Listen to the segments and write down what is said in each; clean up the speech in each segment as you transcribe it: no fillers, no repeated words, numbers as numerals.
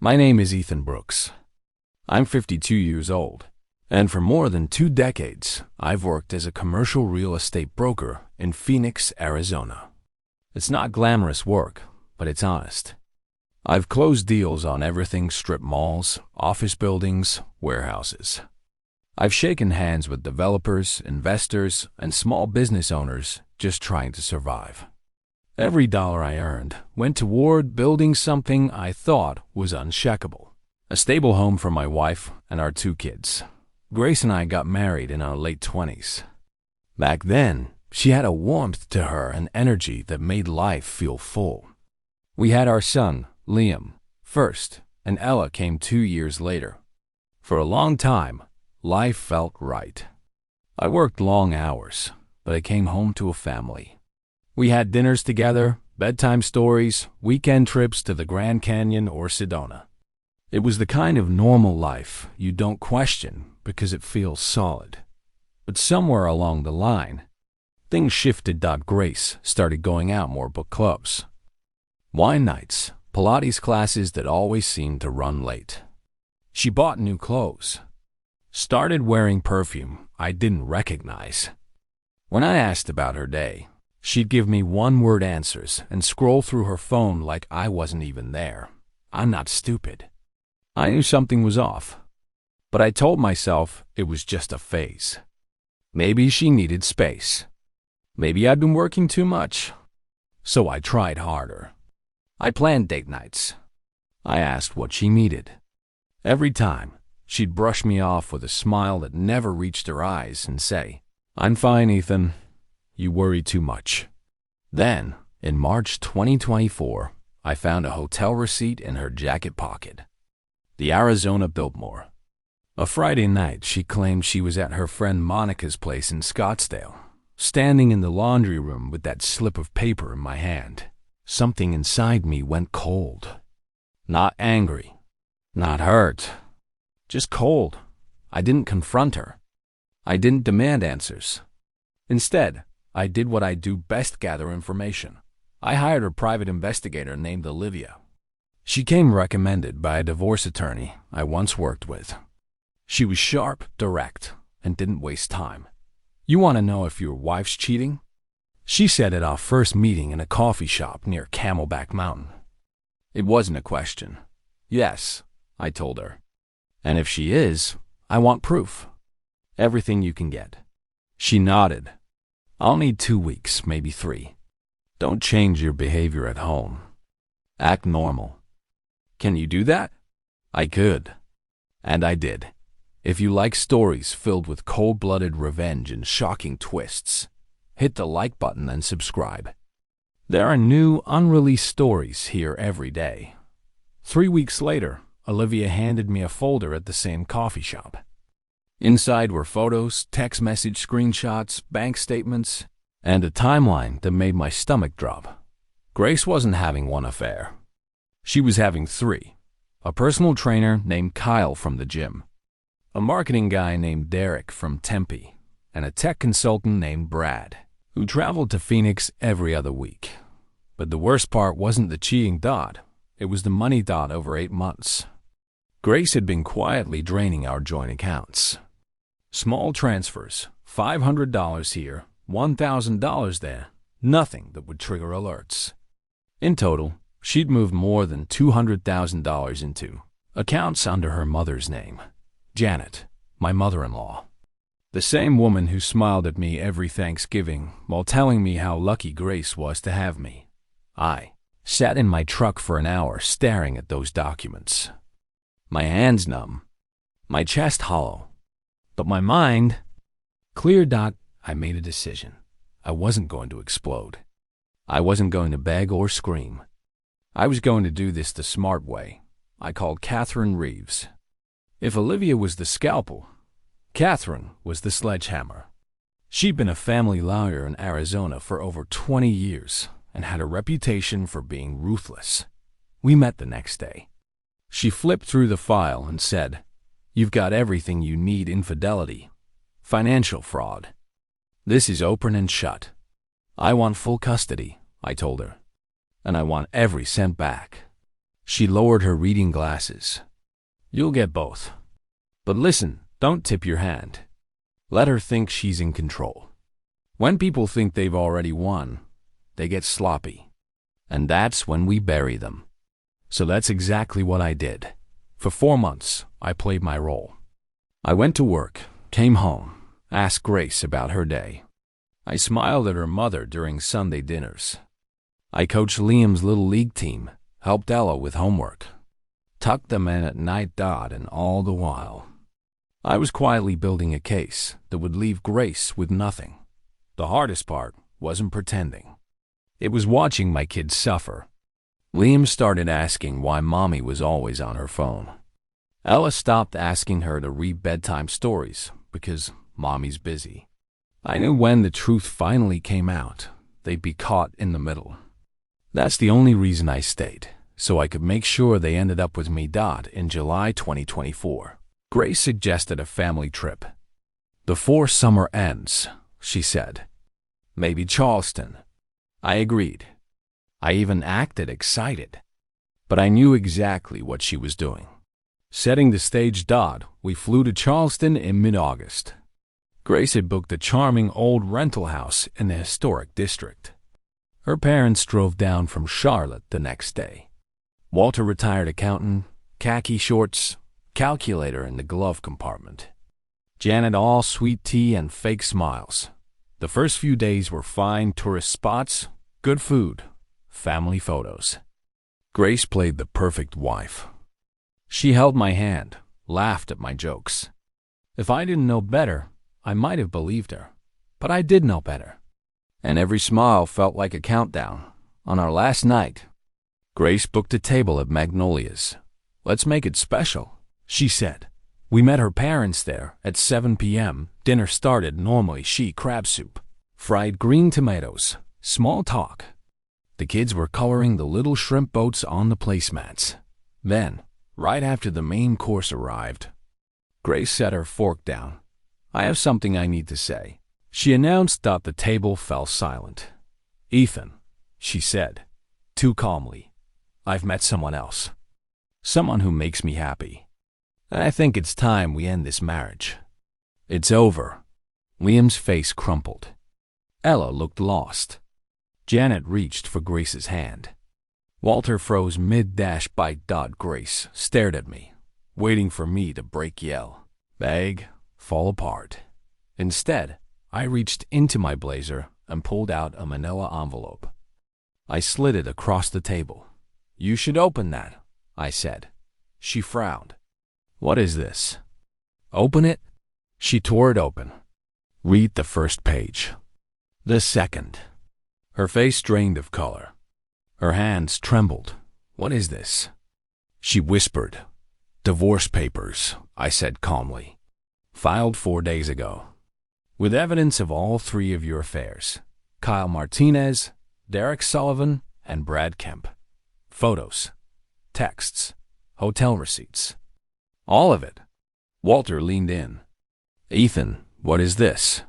My name is Ethan Brooks. I'm 52 years old, and for more than 2 decades, I've worked as a commercial real estate broker in Phoenix, Arizona. It's not glamorous work, but it's honest. I've closed deals on everything: strip malls, office buildings, warehouses. I've shaken hands with developers, investors, and small business owners just trying to survive. Every dollar I earned went toward building something I thought was unshakable: a stable home for my wife and our 2 kids. Grace and I got married in our late 20s. Back then, she had a warmth to her and energy that made life feel full. We had our son, Liam, first, and Ella came 2 years later. For a long time, life felt right. I worked long hours, but I came home to a family. We had dinners together, bedtime stories, weekend trips to the Grand Canyon or Sedona. It was the kind of normal life you don't question because it feels solid. But somewhere along the line, things shifted. Grace started going out more: book clubs, wine nights, Pilates classes that always seemed to run late. She bought new clothes, started wearing perfume I didn't recognize. When I asked about her day, she'd give me one-word answers and scroll through her phone like I wasn't even there. I'm not stupid. I knew something was off, but I told myself it was just a phase. Maybe she needed space. Maybe I'd been working too much. So I tried harder. I planned date nights. I asked what she needed. Every time, she'd brush me off with a smile that never reached her eyes and say, "I'm fine, Ethan. You worry too much." Then, in March 2024, I found a hotel receipt in her jacket pocket. The Arizona Biltmore. A Friday night, she claimed she was at her friend Monica's place in Scottsdale, standing in the laundry room with that slip of paper in my hand. Something inside me went cold. Not angry, not hurt, just cold. I didn't confront her. I didn't demand answers. Instead, I did what I do best: gather information. I hired a private investigator named Olivia. She came recommended by a divorce attorney I once worked with. She was sharp, direct, and didn't waste time. "You want to know if your wife's cheating?" she said at our first meeting in a coffee shop near Camelback Mountain. It wasn't a question. "Yes," I told her. "And if she is, I want proof. Everything you can get." She nodded. "I'll need 2 weeks, maybe 3. Don't change your behavior at home. Act normal." "Can you do that?" I could. And I did. If you like stories filled with cold-blooded revenge and shocking twists, hit the like button and subscribe. There are new, unreleased stories here every day. 3 weeks later, Olivia handed me a folder at the same coffee shop. Inside were photos, text message screenshots, bank statements, and a timeline that made my stomach drop. Grace wasn't having one affair. She was having 3. A personal trainer named Kyle from the gym, a marketing guy named Derek from Tempe, and a tech consultant named Brad, who traveled to Phoenix every other week. But the worst part wasn't the cheating. It was the money. Over 8 months, Grace had been quietly draining our joint accounts. Small transfers, $500 here, $1,000 there, nothing that would trigger alerts. In total, she'd moved more than $200,000 into accounts under her mother's name, Janet, my mother-in-law. The same woman who smiled at me every Thanksgiving while telling me how lucky Grace was to have me. I sat in my truck for an hour staring at those documents. My hands numb, my chest hollow, but my mind clear. I made a decision. I wasn't going to explode. I wasn't going to beg or scream. I was going to do this the smart way. I called Catherine Reeves. If Olivia was the scalpel, Catherine was the sledgehammer. She'd been a family lawyer in Arizona for over 20 years and had a reputation for being ruthless. We met the next day. She flipped through the file and said, "You've got everything you need: infidelity, financial fraud. This is open and shut. I want full custody," I told her, "and I want every cent back." She lowered her reading glasses. You'll get both. But listen, don't tip your hand. Let her think she's in control. When people think they've already won, they get sloppy. And that's when we bury them. So that's exactly what I did. For 4 months, I played my role. I went to work, came home, asked Grace about her day. I smiled at her mother during Sunday dinners. I coached Liam's little league team, helped Ella with homework, tucked them in at night. And all the while, I was quietly building a case that would leave Grace with nothing. The hardest part wasn't pretending. It was watching my kids suffer. Liam started asking why Mommy was always on her phone. Ella stopped asking her to read bedtime stories because Mommy's busy. I knew when the truth finally came out, they'd be caught in the middle. That's the only reason I stayed, so I could make sure they ended up with me. In July 2024, Grace suggested a family trip. Before summer ends, she said. Maybe Charleston. I agreed. I even acted excited. But I knew exactly what she was doing. Setting the stage. We flew to Charleston in mid-August. Grace had booked a charming old rental house in the historic district. Her parents drove down from Charlotte the next day. Walter, retired accountant, khaki shorts, calculator in the glove compartment. Janet, all sweet tea and fake smiles. The first few days were fine tourist spots, good food, family photos. Grace played the perfect wife. She held my hand, laughed at my jokes. If I didn't know better, I might have believed her. But I did know better. And every smile felt like a countdown. On our last night, Grace booked a table at Magnolia's. Let's make it special, she said. We met her parents there at 7 p.m. Dinner started normally. Crab soup, fried green tomatoes, small talk. The kids were coloring the little shrimp boats on the placemats. Then, right after the main course arrived, Grace set her fork down. I have something I need to say, she announced. The table fell silent. Ethan, she said, too calmly, I've met someone else. Someone who makes me happy. I think it's time we end this marriage. It's over. Liam's face crumpled. Ella looked lost. Janet reached for Grace's hand. Walter froze mid-bite. Grace stared at me, waiting for me to break, yell, beg, fall apart. Instead, I reached into my blazer and pulled out a manila envelope. I slid it across the table. You should open that, I said. She frowned. What is this? Open it? She tore it open. Read the first page. The second. Her face drained of color. Her hands trembled. What is this? She whispered. Divorce papers, I said calmly. Filed 4 days ago. With evidence of all 3 of your affairs. Kyle Martinez, Derek Sullivan, and Brad Kemp. Photos, texts, hotel receipts. All of it. Walter leaned in. Ethan, what is this?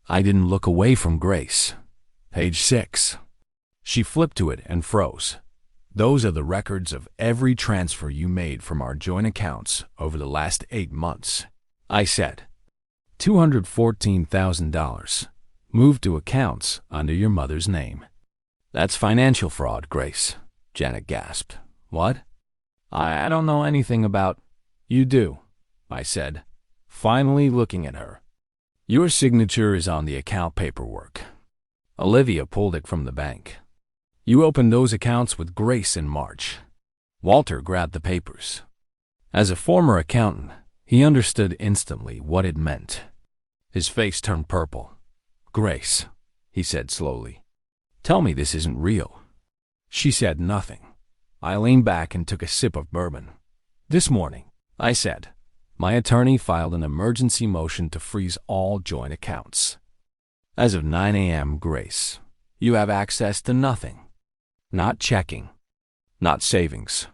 I didn't look away from Grace. Page 6. She flipped to it and froze. Those are the records of every transfer you made from our joint accounts over the last 8 months, I said. $214,000 moved to accounts under your mother's name. That's financial fraud, Grace, Janet gasped. What? I don't know anything about... You do, I said, finally looking at her. Your signature is on the account paperwork. Olivia pulled it from the bank. You opened those accounts with Grace in March. Walter grabbed the papers. As a former accountant, he understood instantly what it meant. His face turned purple. Grace, he said slowly, tell me this isn't real. She said nothing. I leaned back and took a sip of bourbon. This morning, I said, my attorney filed an emergency motion to freeze all joint accounts. As of 9 a.m., Grace, you have access to nothing. Not checking, not savings,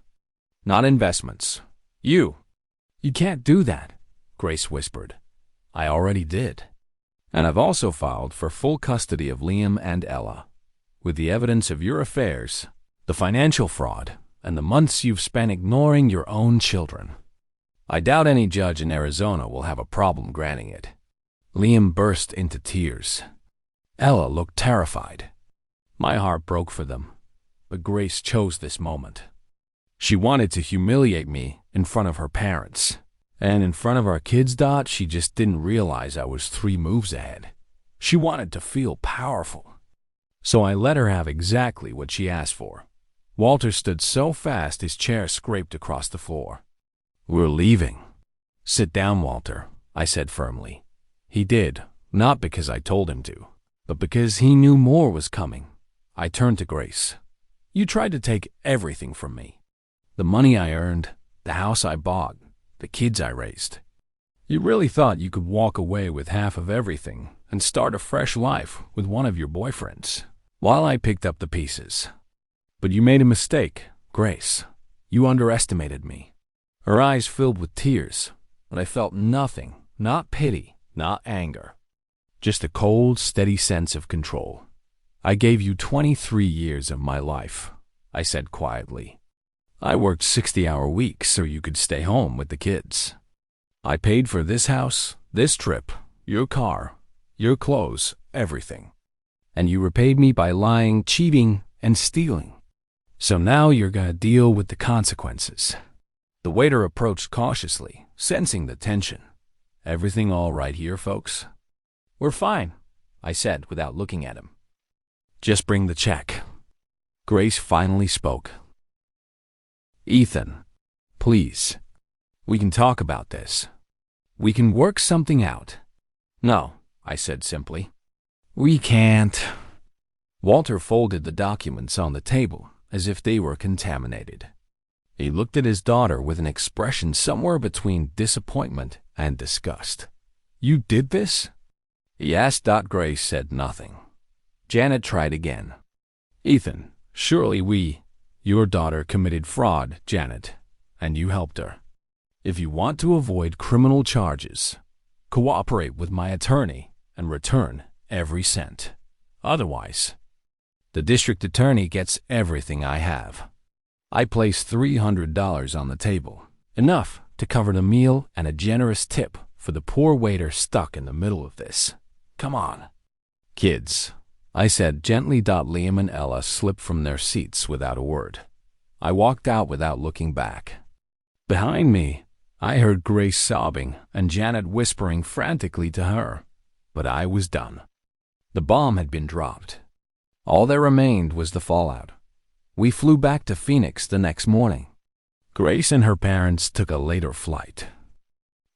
not investments. You can't do that, Grace whispered. I already did. And I've also filed for full custody of Liam and Ella. With the evidence of your affairs, the financial fraud, and the months you've spent ignoring your own children. I doubt any judge in Arizona will have a problem granting it." Liam burst into tears. Ella looked terrified. My heart broke for them, but Grace chose this moment. She wanted to humiliate me in front of her parents, and in front of our kids. She just didn't realize I was 3 moves ahead. She wanted to feel powerful. So I let her have exactly what she asked for. Walter stood so fast his chair scraped across the floor. "We're leaving." "Sit down, Walter," I said firmly. He did, not because I told him to, but because he knew more was coming. I turned to Grace. "You tried to take everything from me. The money I earned, the house I bought, the kids I raised. You really thought you could walk away with half of everything and start a fresh life with one of your boyfriends, while I picked up the pieces. But you made a mistake, Grace. You underestimated me." Her eyes filled with tears, but I felt nothing, not pity, not anger. Just a cold, steady sense of control. "I gave you 23 years of my life," I said quietly. "I worked 60-hour weeks so you could stay home with the kids. I paid for this house, this trip, your car, your clothes, everything. And you repaid me by lying, cheating, and stealing. So now you're gonna deal with the consequences." The waiter approached cautiously, sensing the tension. "Everything all right here, folks?" "We're fine," I said without looking at him. "Just bring the check." Grace finally spoke. "Ethan, please. We can talk about this. We can work something out." "No," I said simply. "We can't." Walter folded the documents on the table as if they were contaminated. He looked at his daughter with an expression somewhere between disappointment and disgust. "You did this?" he asked. Grace said nothing. Janet tried again. "Ethan, surely your daughter committed fraud, Janet, and you helped her. If you want to avoid criminal charges, cooperate with my attorney and return every cent. Otherwise, the district attorney gets everything I have." I placed $300 on the table, enough to cover the meal and a generous tip for the poor waiter stuck in the middle of this. "Come on." "Kids," I said gently. Liam and Ella slipped from their seats without a word. I walked out without looking back. Behind me, I heard Grace sobbing and Janet whispering frantically to her, but I was done. The bomb had been dropped. All that remained was the fallout. We flew back to Phoenix the next morning. Grace and her parents took a later flight.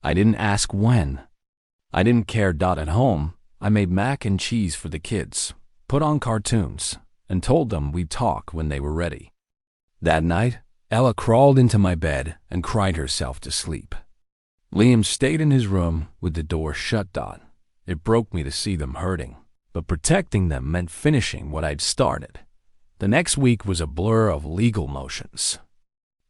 I didn't ask when. I didn't care. At home, I made mac and cheese for the kids, put on cartoons, and told them we'd talk when they were ready. That night, Ella crawled into my bed and cried herself to sleep. Liam stayed in his room with the door shut. It broke me to see them hurting, but protecting them meant finishing what I'd started. The next week was a blur of legal motions.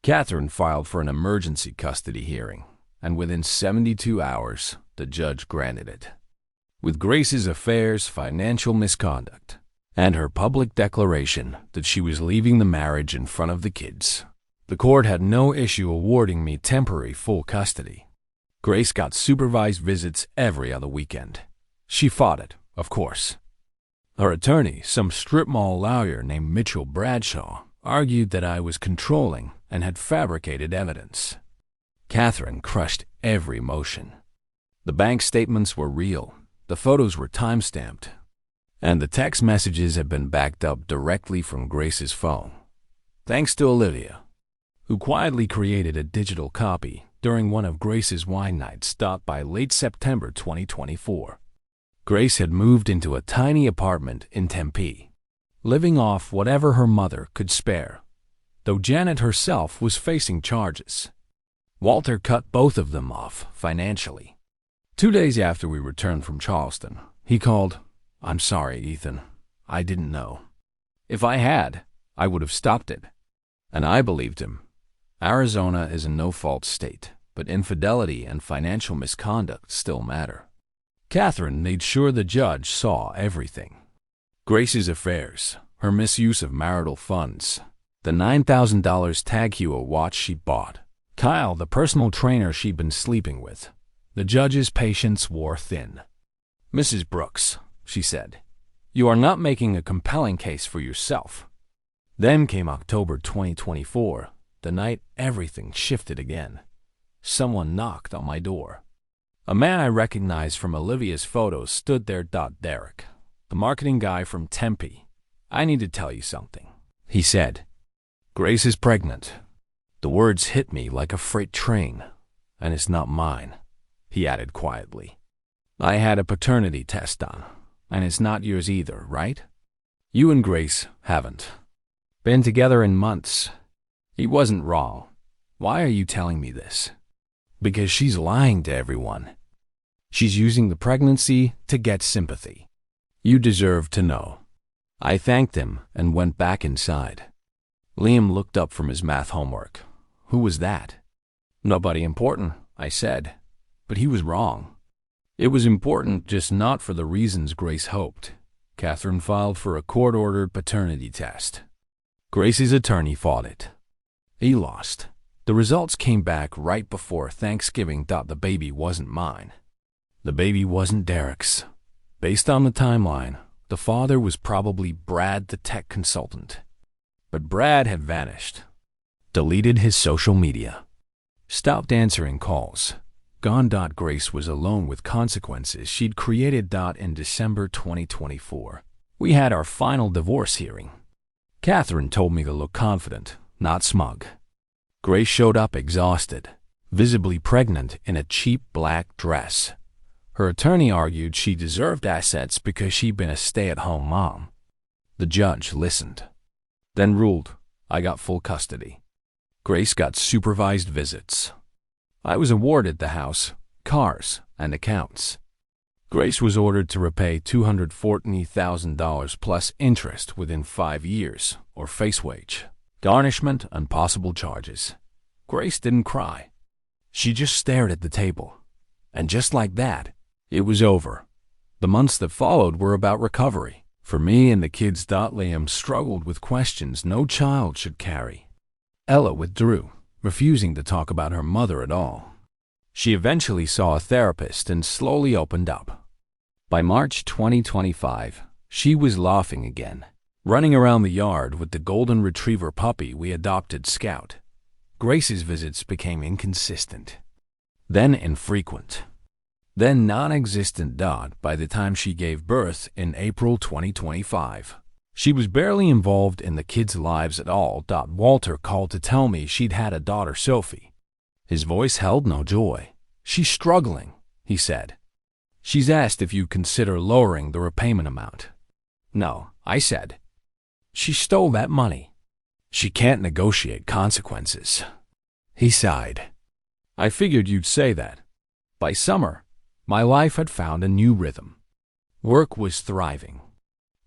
Catherine filed for an emergency custody hearing, and within 72 hours, the judge granted it. With Grace's affairs, financial misconduct, and her public declaration that she was leaving the marriage in front of the kids, the court had no issue awarding me temporary full custody. Grace got supervised visits every other weekend. She fought it, of course. Her attorney, some strip mall lawyer named Mitchell Bradshaw, argued that I was controlling and had fabricated evidence. Catherine crushed every motion. The bank statements were real, the photos were time-stamped, and the text messages had been backed up directly from Grace's phone. Thanks to Olivia, who quietly created a digital copy during one of Grace's wine nights. By late September 2024. Grace had moved into a tiny apartment in Tempe, living off whatever her mother could spare, though Janet herself was facing charges. Walter cut both of them off financially. 2 days after we returned from Charleston, he called. "I'm sorry, Ethan. I didn't know. If I had, I would have stopped it." And I believed him. Arizona is a no-fault state, but infidelity and financial misconduct still matter. Catherine made sure the judge saw everything. Grace's affairs, her misuse of marital funds, the $9,000 Tag Heuer watch she bought, Kyle, the personal trainer she'd been sleeping with. The judge's patience wore thin. "Mrs. Brooks," she said, "you are not making a compelling case for yourself." Then came October 2024, the night everything shifted again. Someone knocked on my door. A man I recognized from Olivia's photos stood there. "Derek, the marketing guy from Tempe. I need to tell you something," he said. "Grace is pregnant." The words hit me like a freight train. "And it's not mine," he added quietly. "I had a paternity test done, and it's not yours either, right? You and Grace haven't been together in months." He wasn't wrong. "Why are you telling me this?" "Because she's lying to everyone. She's using the pregnancy to get sympathy. You deserve to know." I thanked him and went back inside. Liam looked up from his math homework. "Who was that?" "Nobody important," I said. But he was wrong. It was important, just not for the reasons Grace hoped. Catherine filed for a court-ordered paternity test. Grace's attorney fought it. He lost. The results came back right before Thanksgiving. The baby wasn't mine. The baby wasn't Derek's. Based on the timeline, the father was probably Brad, the tech consultant. But Brad had vanished. Deleted his social media. Stopped answering calls. Gone. Grace was alone with consequences she'd created. In December 2024, we had our final divorce hearing. Catherine told me to look confident, not smug. Grace showed up exhausted, visibly pregnant in a cheap black dress. Her attorney argued she deserved assets because she'd been a stay-at-home mom. The judge listened, then ruled I got full custody. Grace got supervised visits. I was awarded the house, cars, and accounts. Grace was ordered to repay $240,000 plus interest within 5 years, or face wage, garnishment, and possible charges. Grace didn't cry. She just stared at the table. And just like that, it was over. The months that followed were about recovery. For me and the kids. Liam struggled with questions no child should carry. Ella withdrew, refusing to talk about her mother at all. She eventually saw a therapist and slowly opened up. By March 2025, she was laughing again, running around the yard with the golden retriever puppy we adopted, Scout. Grace's visits became inconsistent, then infrequent, then non-existent. By the time she gave birth in April 2025, she was barely involved in the kids' lives at all. Walter called to tell me she'd had a daughter, Sophie. His voice held no joy. "She's struggling," he said. "She's asked if you consider lowering the repayment amount." "No," I said. "She stole that money. She can't negotiate consequences." He sighed. "I figured you'd say that." By summer, my life had found a new rhythm. Work was thriving.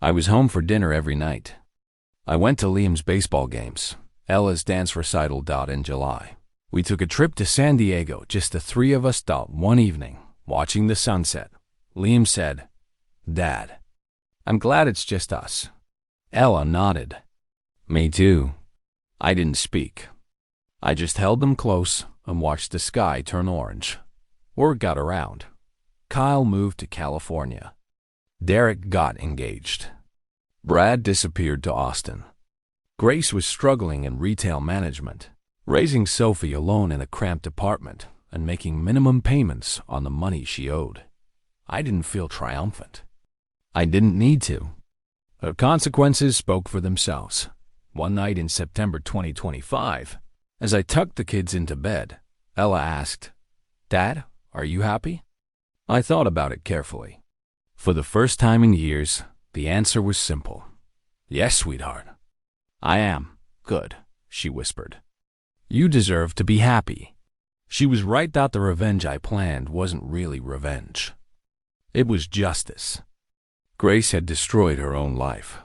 I was home for dinner every night. I went to Liam's baseball games, Ella's dance recital. In July, we took a trip to San Diego, just the three of us. One evening, watching the sunset, Liam said, "Dad, I'm glad it's just us." Ella nodded. "Me too." I didn't speak. I just held them close and watched the sky turn orange. Word got around. Kyle moved to California. Derek got engaged. Brad disappeared to Austin. Grace was struggling in retail management, raising Sophie alone in a cramped apartment and making minimum payments on the money she owed. I didn't feel triumphant. I didn't need to. Her consequences spoke for themselves. One night in September 2025, as I tucked the kids into bed, Ella asked, "Dad, are you happy?" I thought about it carefully. For the first time in years, the answer was simple. "Yes, sweetheart. I am. Good," she whispered. "You deserve to be happy." She was right. The revenge I planned wasn't really revenge. It was justice. Grace had destroyed her own life.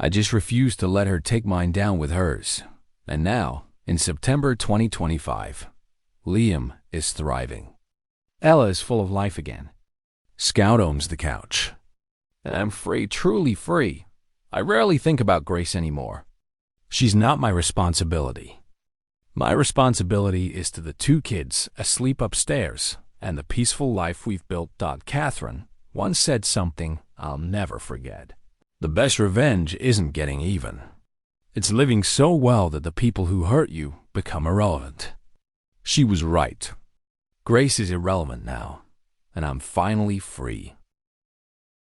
I just refused to let her take mine down with hers. And now, in September 2025, Liam is thriving. Ella is full of life again. Scout owns the couch. And I'm free, truly free. I rarely think about Grace anymore. She's not my responsibility. My responsibility is to the two kids asleep upstairs and the peaceful life we've built. Catherine once said something I'll never forget. The best revenge isn't getting even. It's living so well that the people who hurt you become irrelevant. She was right. Grace is irrelevant now, and I'm finally free.